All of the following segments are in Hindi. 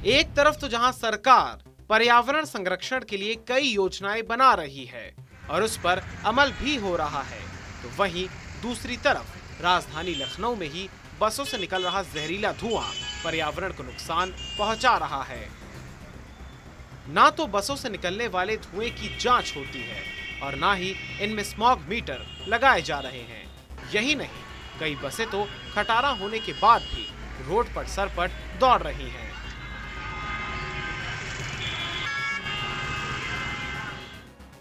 एक तरफ तो जहां सरकार पर्यावरण संरक्षण के लिए कई योजनाएं बना रही है और उस पर अमल भी हो रहा है, तो वहीं दूसरी तरफ राजधानी लखनऊ में ही बसों से निकल रहा जहरीला धुआं पर्यावरण को नुकसान पहुंचा रहा है। ना तो बसों से निकलने वाले धुएं की जांच होती है और ना ही इनमें स्मॉग मीटर लगाए जा रहे हैं। यही नहीं, कई बसें तो खटारा होने के बाद भी रोड पर सरपट दौड़ रही हैं।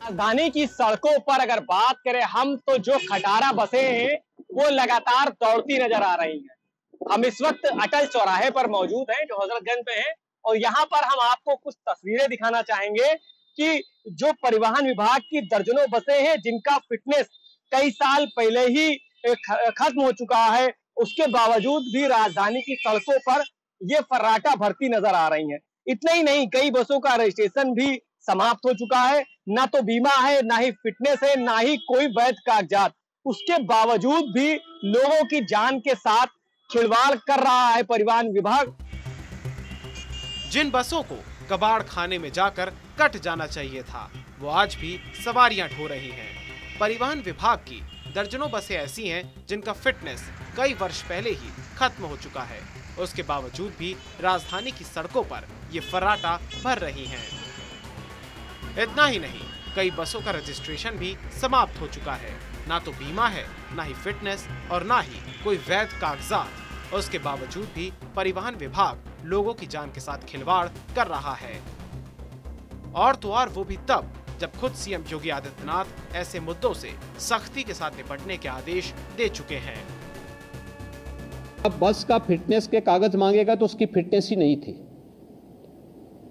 राजधानी की सड़कों पर अगर बात करें हम, तो जो खटारा बसें हैं वो लगातार दौड़ती नजर आ रही हैं। हम इस वक्त अटल चौराहे पर मौजूद हैं जो हजरतगंज में है, और यहाँ पर हम आपको कुछ तस्वीरें दिखाना चाहेंगे कि जो परिवहन विभाग की दर्जनों बसें हैं जिनका फिटनेस कई साल पहले ही खत्म हो चुका है, उसके बावजूद भी राजधानी की सड़कों पर ये फर्राटा भरती नजर आ रही हैं। इतना ही नहीं, कई बसों का रजिस्ट्रेशन भी समाप्त हो चुका है, ना तो बीमा है, ना ही फिटनेस है, ना ही कोई वैध कागजात। उसके बावजूद भी लोगों की जान के साथ खिलवाड़ कर रहा है परिवहन विभाग। जिन बसों को कबाड़ खाने में जाकर कट जाना चाहिए था, वो आज भी सवारियां ढो रही हैं। परिवहन विभाग की दर्जनों बसें ऐसी हैं जिनका फिटनेस कई वर्ष पहले ही खत्म हो चुका है। उसके बावजूद भी राजधानी की सड़कों पर ये फर्राटा भर रही हैं। इतना ही नहीं, कई बसों का रजिस्ट्रेशन भी समाप्त हो चुका है। ना तो बीमा है, ना ही फिटनेस और ना ही कोई वैध कागजात। उसके बावजूद भी परिवहन विभाग लोगों की जान के साथ खिलवाड़ कर रहा है। और तो और वो भी तब जब खुद सीएम योगी आदित्यनाथ ऐसे मुद्दों से सख्ती के साथ निपटने के आदेश दे चुके हैं। अब बस का फिटनेस के कागज मांगेगा तो उसकी फिटनेस ही नहीं थी।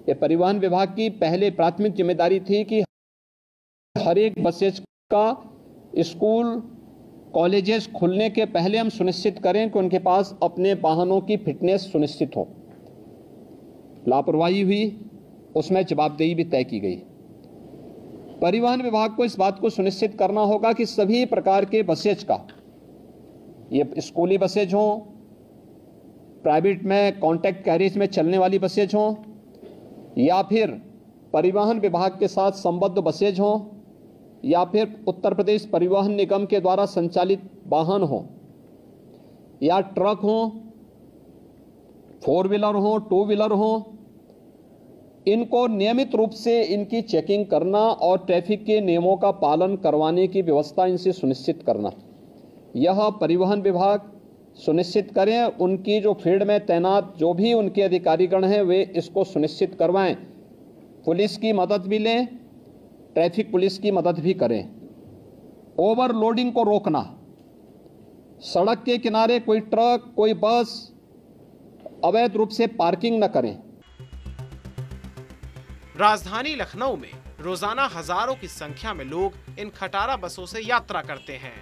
ये परिवहन विभाग की पहले प्राथमिक जिम्मेदारी थी कि हर एक बसेज का स्कूल कॉलेजेस खुलने के पहले हम सुनिश्चित करें कि उनके पास अपने वाहनों की फिटनेस सुनिश्चित हो। लापरवाही हुई, उसमें जवाबदेही भी तय की गई। परिवहन विभाग को इस बात को सुनिश्चित करना होगा कि सभी प्रकार के बसेज का, ये स्कूली बसेज हों, प्राइवेट में कॉन्ट्रैक्ट कैरिज में चलने वाली बसेज हों, या फिर परिवहन विभाग के साथ संबद्ध बसेज हों, या फिर उत्तर प्रदेश परिवहन निगम के द्वारा संचालित वाहन हों, या ट्रक हों, 4 व्हीलर हों, 2 व्हीलर हों, इनको नियमित रूप से इनकी चेकिंग करना और ट्रैफिक के नियमों का पालन करवाने की व्यवस्था इनसे सुनिश्चित करना। यह परिवहन विभाग सुनिश्चित करें। उनकी जो फील्ड में तैनात जो भी उनके अधिकारीगण हैं वे इसको सुनिश्चित करवाएं। पुलिस की मदद भी लें, ट्रैफिक पुलिस की मदद भी करें। ओवरलोडिंग को रोकना, सड़क के किनारे कोई ट्रक, कोई बस अवैध रूप से पार्किंग न करें। राजधानी लखनऊ में रोजाना हजारों की संख्या में लोग इन खटारा बसों से यात्रा करते हैं।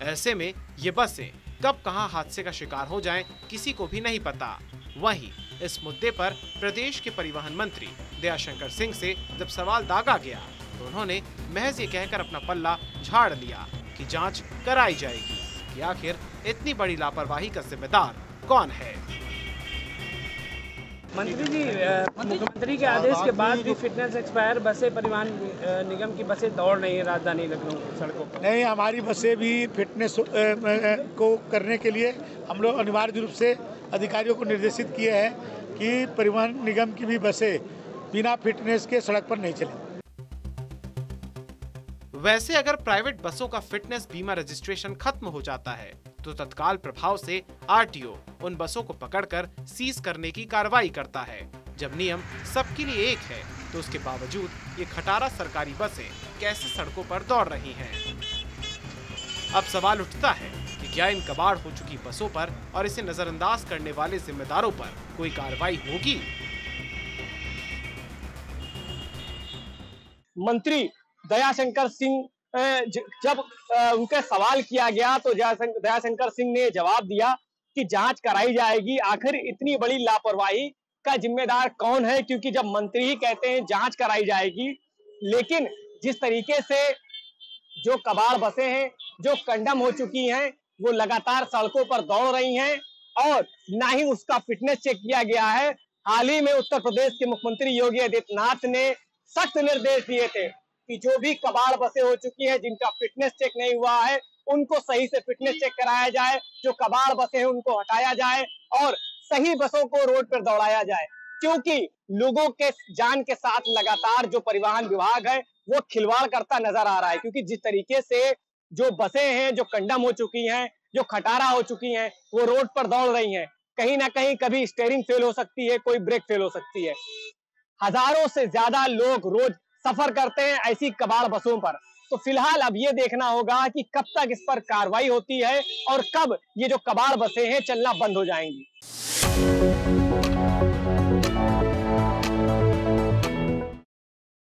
ऐसे में ये बसें कब कहां हादसे का शिकार हो जाएं, किसी को भी नहीं पता। वहीं इस मुद्दे पर प्रदेश के परिवहन मंत्री दयाशंकर सिंह से जब सवाल दागा गया तो उन्होंने महज ये कहकर अपना पल्ला झाड़ लिया कि जांच कराई जाएगी कि आखिर इतनी बड़ी लापरवाही का जिम्मेदार कौन है। मंत्री जी, मुख्यमंत्री के आदेश के बाद भी फिटनेस एक्सपायर बसें परिवहन निगम की बसें दौड़ रही हैं राजधानी लखनऊ सड़कों पर। नहीं, हमारी बसें भी फिटनेस को करने के लिए हम लोग अनिवार्य रूप से अधिकारियों को निर्देशित किए हैं कि परिवहन निगम की भी बसें बिना फिटनेस के सड़क पर नहीं चलें। वैसे अगर प्राइवेट बसों का फिटनेस बीमा रजिस्ट्रेशन खत्म हो जाता है तो तत्काल प्रभाव से आरटीओ उन बसों को पकड़कर सीज करने की कार्रवाई करता है। जब नियम सबके लिए एक है तो उसके बावजूद ये खटारा सरकारी बसें कैसे सड़कों पर दौड़ रही हैं? अब सवाल उठता है कि क्या इन कबाड़ हो चुकी बसों पर और इसे नजरअंदाज करने वाले जिम्मेदारों पर कोई कार्रवाई होगी? मंत्री दयाशंकर सिंह जब उनका सवाल किया गया तो दयाशंकर सिंह ने जवाब दिया कि जांच कराई जाएगी। आखिर इतनी बड़ी लापरवाही का जिम्मेदार कौन है, क्योंकि जब मंत्री ही कहते हैं जांच कराई जाएगी, लेकिन जिस तरीके से जो कबाड़ बसें हैं जो कंडम हो चुकी हैं वो लगातार सड़कों पर दौड़ रही हैं और ना ही उसका फिटनेस चेक किया गया है। हाल ही में उत्तर प्रदेश के मुख्यमंत्री योगी आदित्यनाथ ने सख्त निर्देश दिए थे कि जो भी कबाड़ बसें हो चुकी हैं, जिनका फिटनेस चेक नहीं हुआ है, उनको सही से फिटनेस चेक कराया जाए, जो कबाड़ बसें हैं उनको हटाया जाए और सही बसों को रोड पर दौड़ाया जाए। क्योंकि लोगों के जान के साथ लगातार जो परिवहन विभाग है वो खिलवाड़ करता नजर आ रहा है। क्योंकि जिस तरीके से जो बसें हैं जो कंडम हो चुकी हैं, जो खटारा हो चुकी हैं, वो रोड पर दौड़ रही हैं, कहीं ना कहीं कभी स्टीयरिंग फेल हो सकती है, कोई ब्रेक फेल हो सकती है। हजारों से ज्यादा लोग रोज सफर करते हैं ऐसी कबाड़ बसों पर। तो फिलहाल अब ये देखना होगा कि कब तक इस पर कार्रवाई होती है और कब ये जो कबाड़ बसें हैं चलना बंद हो जाएंगी।